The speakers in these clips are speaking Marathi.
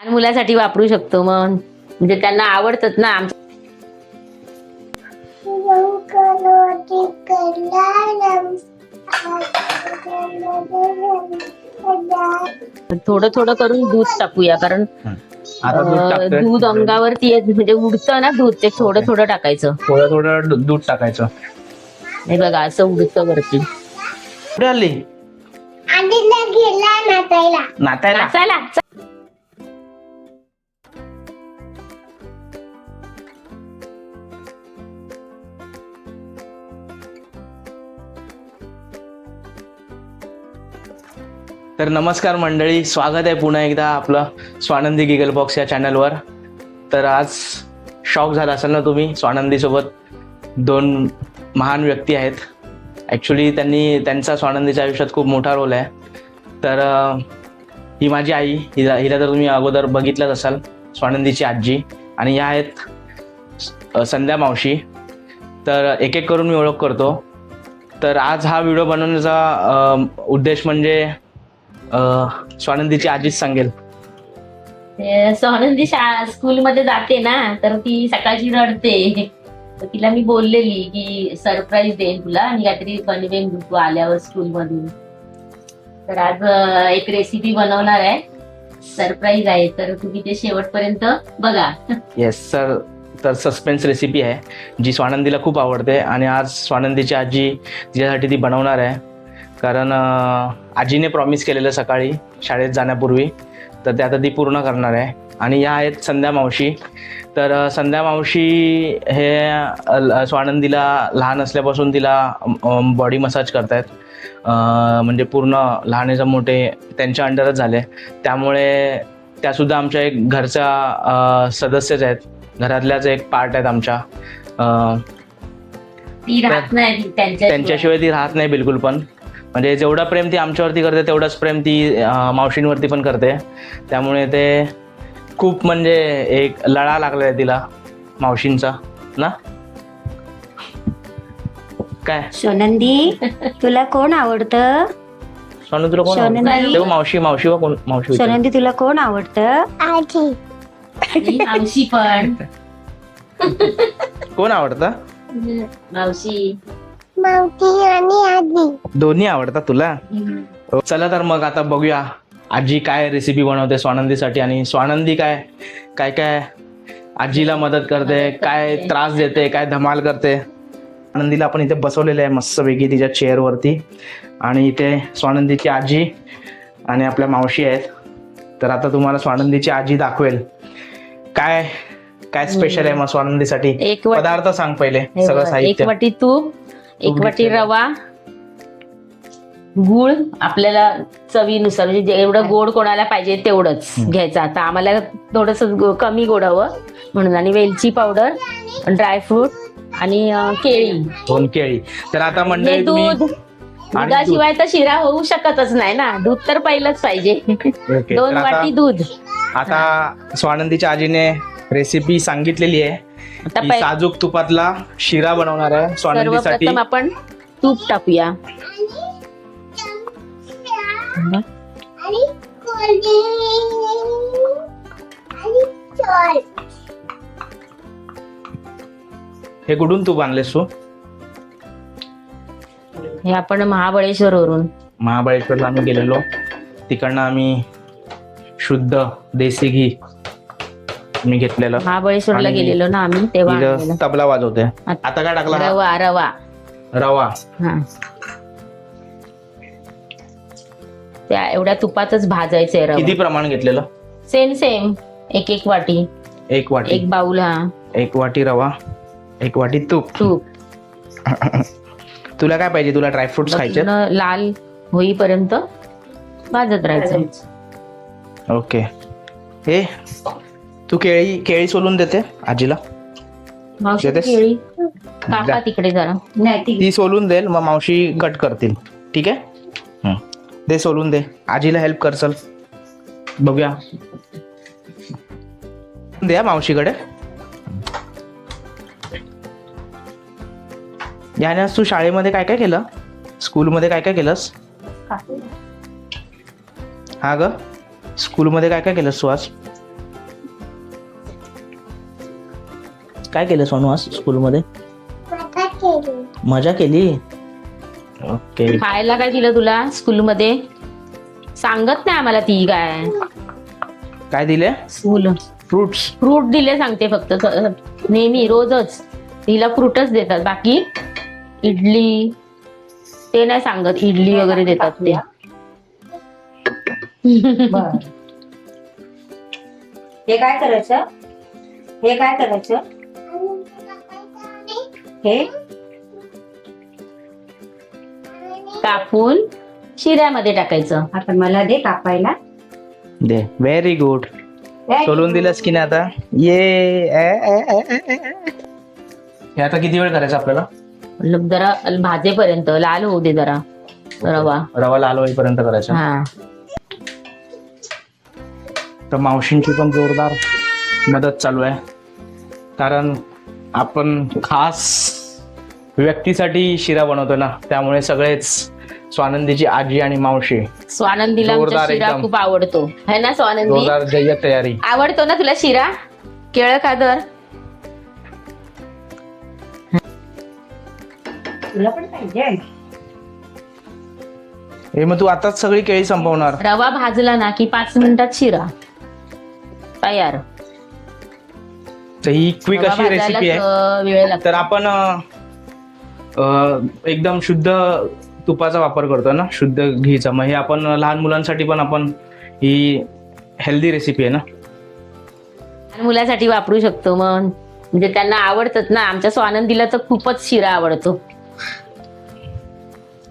लहान मुलासाठी वापरू शकतो मग, म्हणजे त्यांना आवडतात ना. थोडं थोडं करून दूध टाकूया, कारण आता दूध टाकतोय. दूध अंगावरती म्हणजे उडतं ना दूध, ते थोडं थोडं टाकायचं. थोडं थोडं दूध टाकायचं. हे बघा असं उडतं वरती. कुठे आली नाचायला? नाचायला. तर नमस्कार मंडळी, स्वागत आहे पुन्हा एकदा आपलं स्वानंदी गिगल बॉक्स या चॅनलवर. तर आज शॉक झाला असेल ना तुम्ही, स्वानंदीसोबत दोन महान व्यक्ती आहेत. ॲक्च्युली त्यांचा स्वानंदीच्या आयुष्यात खूप मोठा रोल आहे. तर ही माझी आई, हिला तर तुम्ही अगोदर बघितलंच असाल, स्वानंदीची आजी. आणि या आहेत संध्या मावशी. तर एक एक करून मी ओळख करतो. तर आज हा व्हिडिओ बनवण्याचा उद्देश म्हणजे स्वानंदीची आजीच सांगेल. स्वानंदी स्कूलमध्ये जाते ना, तर ती सकाळची रडते. तर तिला मी बोललेली की सरप्राईज देईन तुला आणि काहीतरी बनवेन तू आल्यावर स्कूल मधून. तर आज एक रेसिपी बनवणार आहे, सरप्राईज आहे. तर तुम्ही ते शेवटपर्यंत बघा. Yes sir. तर सस्पेन्स रेसिपी आहे जी स्वानंदीला खूप आवडते, आणि आज स्वानंदीची आजी तिच्यासाठी ती बनवणार आहे. कारण आजीने प्रॉमिस केलेलं सकाळी शाळेत जाण्यापूर्वी, तर ते आता ती पूर्ण करणार आहे. आणि या आहेत संध्या मावशी. तर संध्या मावशी हे स्वानंदीला लहान असल्यापासून तिला बॉडी मसाज करतायत. म्हणजे पूर्ण लहानेचं मोठे त्यांच्या अंडरच झाले. त्यामुळे त्यासुद्धा आमच्या एक घरचा सदस्यच आहेत, घरातल्याच एक पार्ट आहेत आमच्या. ती राहत नाही त्यांच्याशिवाय ती राहत नाही बिलकुल पण. म्हणजे जेवढं प्रेम ती आमच्यावरती करते तेवढंच प्रेम ती मावशींवरती पण करते. त्यामुळे ते खूप म्हणजे एक लळा लागला आहे तिला मावशींचा ना. काय स्वानंदी, तुला कोण आवडतं? सोनू तुला कोण स्वानंदी. आवडतं? तेव्हा मावशी व कोण मावशी विचार. स्वानंदी, तुला कोण आवडतं? आणि मावशी पण. कोण आवडतं? मावशी दोन्ही आवडतात तुला? चला तर मग आता बघूया आजी काय रेसिपी बनवते स्वानंदीसाठी, आणि स्वानंदी काय काय काय आजीला मदत करते, काय त्रास देते, काय धमाल करते. स्वानंदीला आपण इथे बसवलेलं आहे मस्तपैकी तिच्या चेअरवरती, आणि इथे स्वानंदीची आजी आणि आपल्या मावशी आहेत. तर आता तुम्हाला स्वानंदीची आजी दाखवेल काय काय स्पेशल आहे मग स्वानंदीसाठी. एक वाटी- पदार्थ सांग पहिले, सगळं एक साहित्य. वाटी तूप, एक वाटी रवा, गुळ आपल्याला चवीनुसार, म्हणजे जेवढं गोड कोणाला पाहिजे तेवढंच घ्यायचं. आता आम्हाला थोडस कमी गोड हवं म्हणून. आणि वेलची पावडर, ड्रायफ्रूट आणि केळी. 2 केळी. तर आता हे मंडळी दूध. तुम्ही दुधाशिवाय तर शिरा होऊ शकतच नाही ना, दूध तर पहिलंच पाहिजे. ओके. 2 तर आता- वाटी दूध. आता स्वानंदीच्या आजीने रेसिपी सांगितलेली आहे. आता ही साजूक तुपातला शिरा बनवणार आहे स्वानंदीसाठी. सर्वप्रथम आपण तूप टाकूया. हे कुठून तूप आणलेस तू? हे आपण महाबळेश्वर वरून. महाबळेश्वरला आम्ही गेलेलो, तिकडनं आम्ही शुद्ध देसी घी मी घेतलेलं. महाबळेश्वरला आणि गेलेलो ना आम्ही, तेव्हा इथं आणलेलं. तबला वाजवते. आता काय टाकला? रवा रवा रवा. हा, त्या एवढ्या तुपातच भाजायचंय रवा. किती प्रमाण घेतलेलं? सेम सेम, एक एक वाटी, 1 वाटी. एक बाउल. हा, 1 वाटी रवा, 1 वाटी तूप. तूप. तुला काय पाहिजे? तुला ड्रायफ्रुट्स खायचे? पूर्ण लाल होईपर्यंत भाजत राहायचं. ओके. हे तू केळी सोलून देते आजीला? मावशी देतेस? केळी काका तिकडे जरा. ती सोलून देईल, मग मावशी कट करतील. ठीक आहे. दे सोलून दे, आजीला हेल्प कर. चल बघूया. द्या मावशीकडे. याने आज तू शाळेमध्ये काय काय केलं? स्कूलमध्ये काय काय केलंस? हा ग, स्कूलमध्ये काय काय केलंस तू आज? काय केलं सोनू आज स्कूलमध्ये? मजा केली. ओके. खायला काय दिलं तुला स्कूलमध्ये? सांगत नाही आम्हाला ती काय काय दिले? School fruits. फ्रूट दिले सांगते फक्त नेहमी रोजच तिला फ्रूटच देतात. बाकी इडली ते नाही सांगत. इडली वगैरे देतात ते. हे काय करायचं? हे काय करायचं? हे कापून शिऱ्यामध्ये टाकायचं. आता मला दे कापायला. दे. Very good. सोलून दिलंस की नाही आता? हे आता किती वेळ करायचं आपल्याला? जरा भाजेपर्यंत लाल होऊ दे जरा रवा. रवा लाल होईपर्यंत करायचा. हा तर मावशींची पण जोरदार मदत चालू आहे, कारण आपण खास व्यक्तीसाठी शिरा बनवतो ना, त्यामुळे सगळेच स्वानंदीची आजी आणि मावशी स्वानंदीला आमचा जोरदार शिरा एकदम. खूप आवडतो है ना स्वानंदी? जोरदार जय्यत तयारी. आवडतो ना तुला शिरा? केळ खादर तुला पण पाहिजे? हे मग तू आताच सगळी केळी संपवणार? रवा भाजला ना की 5 मिनिटात शिरा तयार. तर ही क्विक रवा अशी रेसिपी आहे. भाजायलाच, वेळ लागतो. तर आपण एकदम शुद्ध तुपाचा वापर करतो ना, शुद्ध घीचा. मग हे आपण लहान मुलांसाठी पण आपण ही हेल्दी रेसिपी आहे ना, लहान मुलासाठी वापरू शकतो. मग म्हणजे त्यांना आवडतात ना. आमच्या स्वानंदीला तर खूपच शिरा आवडतो.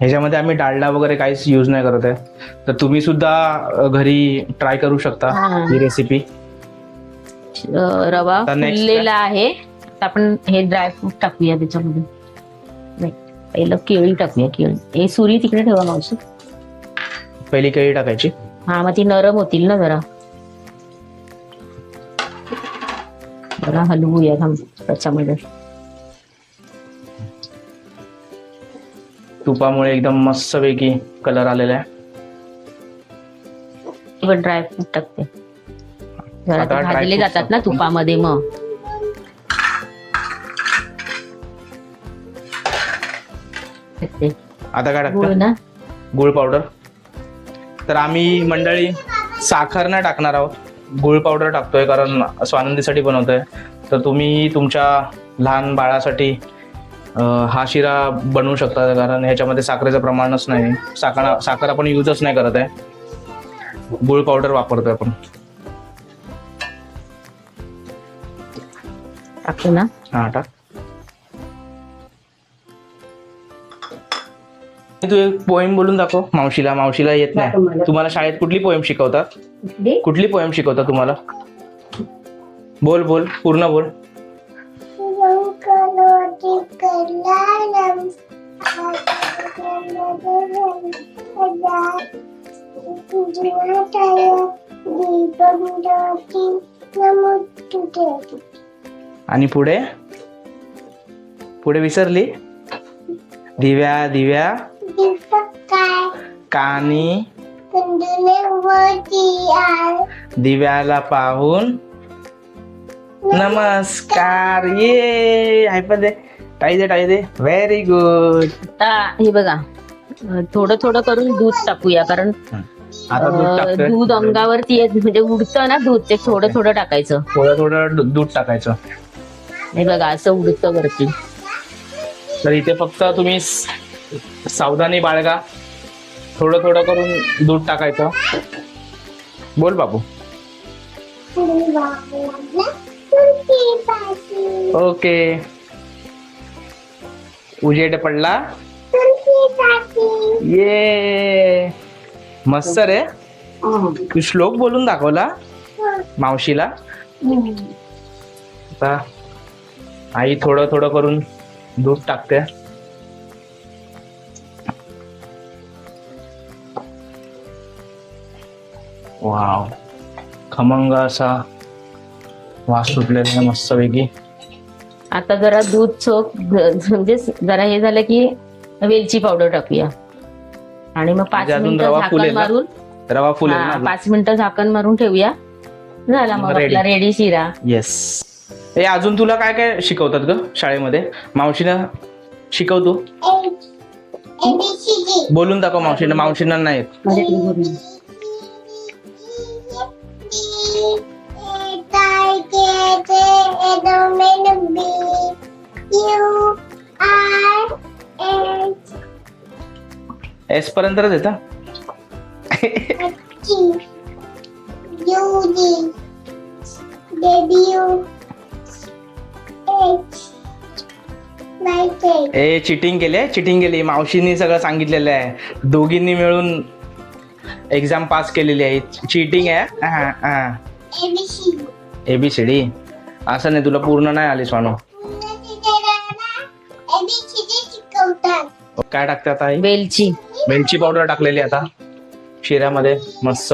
ह्याच्यामध्ये आम्ही डालडा वगैरे काहीच यूज नाही करत आहे. तर तुम्ही सुद्धा घरी ट्राय करू शकता हा. ही रेसिपी. रवा आता next फुललेला आहे. आता आपण हे ड्रायफ्रूट टाकूया त्याच्यामध्ये. नाही, पहिलं केळी टाकूया. केळी हे सुरी तिकडे ठेवा मावशी. पहिली केळी टाकायची. हा मग ती नरम होतील ना जरा. जरा हलवूया थांब त्याच्यामध्ये. तुपामुळे एकदम मस्तपैकी कलर आलेला आहे. ड्रायफ्रूट टाकते जरा. आता ते भाजले dry fruits जातात ना तुपामध्ये. मग टाकते. आता काय गुळ टाकतं? ना. गुळ पावडर. तर आम्ही मंडळी साखर नाही टाकणार आहोत, गुळ पावडर टाकतोय, कारण स्वानंदीसाठी बनवतोय. तर तुम्ही तुमच्या लहान बाळासाठी हा शिरा बनवू शकता, कारण ह्याच्यामध्ये साखरेचं प्रमाणच नाही. साखर आपण यूजच नाही करत आहे. गुळ पावडर वापरतोय आपण. टाकतो ना. हा टाक. तू एक पोएम बोलून दाखव मावशीला. मावशीला येत नाही. तुम्हाला शाळेत कुठली पोएम शिकवतात? कुठली पोएम शिकवतात तुम्हाला? बोल बोल, पूर्ण बोल. आणि पुढे पुढे विसरली? दिव्या दिव्या कानी दिव्याला पाहून नमस्कार. ये हायपर दे, टाळी दे, टाळी दे. Very good. आता हे बघा थोडं थोडं करून दूध टाकूया, कारण आता दूध टाकतोय. दूध अंगावरती येत म्हणजे उडतं ना दूध. ते थोडं थोडं टाकायचं. थोडं थोडं दूध टाकायचं. हे बघा असं उडतं वरती. तर इथे फक्त तुम्ही सावधानी बाळगा. थोडं थोडं करून दूध टाकायचं. बोल बाबू. ओके. उजेड पडला. ये मस्त रे. तू श्लोक बोलून दाखवला मावशीला. आता आई थोडं थोडं करून दूध टाकते. वाव, खमंग असा वास सुटलेला आहे मस्तपैकी. आता जरा दूध चोख म्हणजे जरा हे झालं की वेलची पावडर टाकूया. आणि मग 5 म्हणजे अजून मिनिटं रवा झाकण फुलेल ना? मारून रवा फुल आहे ना? 5 मिनिटं झाकण मारून ठेवूया. झाला मग Ready. आपला रेडी शिरा. येस. हे अजून तुला काय काय शिकवतात ग शाळेमध्ये? मावशीनं शिकवतो, बोलून दाखव मावशीनं. मावशीनं नाही येत. माझ्याकडे बोलू. एस पर्यंतच येतं. ए चिटिंग केली. मावशींनी सगळं सांगितलेलं आहे. दोघींनी मिळून एक्झाम पास केलेली आहे. चिटिंग आहे. ABCD असं नाही, तुला पूर्ण नाही आली स्वानू. काय टाकते आता आई? वेलची पावडर टाकलेली आता शिऱ्यामध्ये मस्त.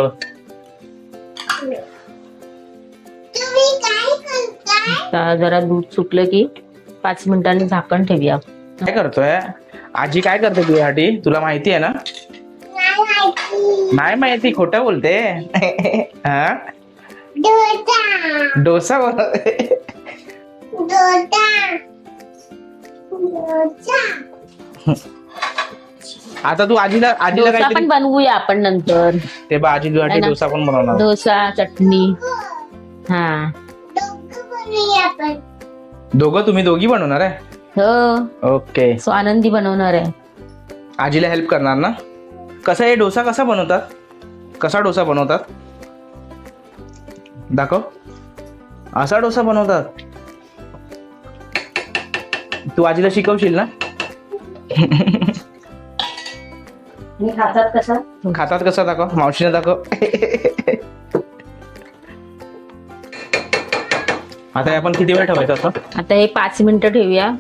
आता जरा दूध सुटलं की 5 मिनिटांनी झाकण ठेवूया. काय करतोय आजी? काय करते तुझ्यासाठी? तुला माहिती आहे ना? नाही माहिती, खोटं बोलते. हा, डोसा बनवते. आता तू आजीला डोसा काहीतरी पण बनवूया आपण नंतर. ते बा, आजी तुझ्यासाठी है ना? डोसा पण बनवणार. डोसा, चटणी. हा, दोघं? तुम्ही दोघी बनवणार आहे? हो. ओके. सो आनंदी बनवणार आहे. आजीला हेल्प करणार ना? कसा हे डोसा कसा बनवतात? कसा डोसा बनवतात दाखव. असा डोसा बनवतात. तू आजीला शिकवशील ना? खातात कसा दाखव, मावशीने दाखव. आता हे आपण किती वेळ ठेवायचं असं? आता हे 5 मिनिटं ठेवूया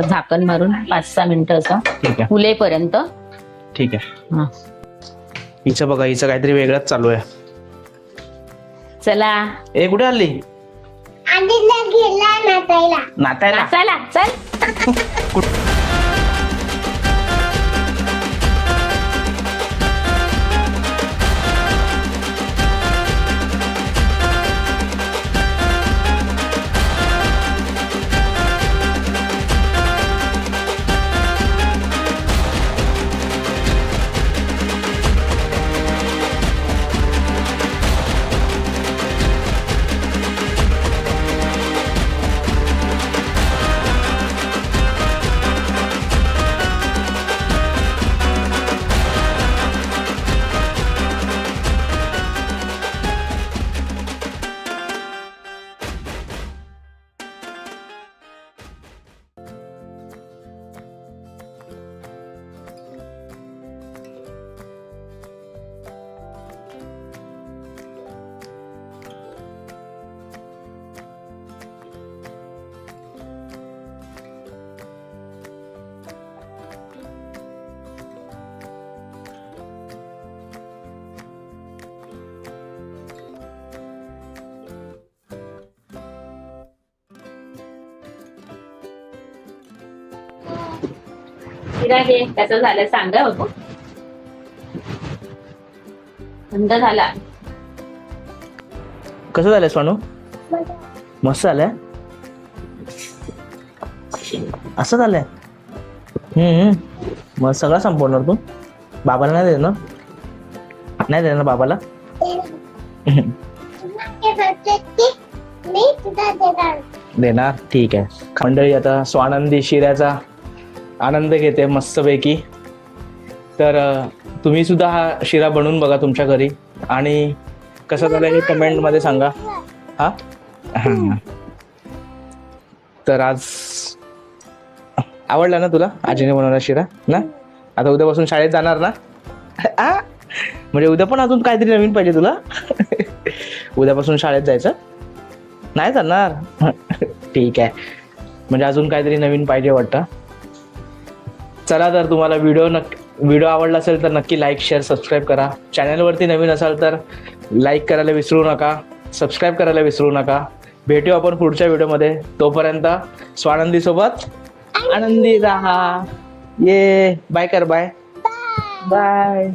झाकण मारून. 5-6 मिनिटं असं ठीक आहे. फुलेपर्यंत. ठीक आहे. हा. हिचं बघा, हिचं काहीतरी वेगळंच चालू आहे. चला ए कुठे आली? नाचायला. चला चल. शिरा घे. कसं झालं सांगा बघू. थंड झाला. कसं झालंय सोनू? मस्त झालंय. असं झालंय. मग सगळं संपवणार तू? बाबाला नाही देणार? नाही देणार बाबाला? देणार. ठीक आहे. मंडळी आता स्वानंदी शिऱ्याचा आनंद घेते मस्तपैकी. तर तुम्ही सुद्धा हा शिरा बनवून बघा तुमच्या घरी आणि कसं झालं हे कमेंट मध्ये सांगा. हा, तर आज आवडला ना तुला आजीने बनवणार शिरा ना? आता उद्यापासून शाळेत जाणार ना? म्हणजे उद्या पण अजून काहीतरी नवीन पाहिजे तुला? उद्यापासून शाळेत जायचं नाही जाणार? ठीक आहे, म्हणजे अजून काहीतरी नवीन पाहिजे वाटतं. चला, तर तुम्हाला व्हिडिओ आवडला असेल तर नक्की लाईक, शेअर, सबस्क्राईब करा. चॅनलवरती नवीन असाल तर लाईक करायला विसरू नका, सबस्क्राईब करायला विसरू नका. भेटू आपण पुढच्या व्हिडिओमध्ये. तोपर्यंत स्वानंदी सोबत आनंदी राहा. ये बाय कर. Bye bye.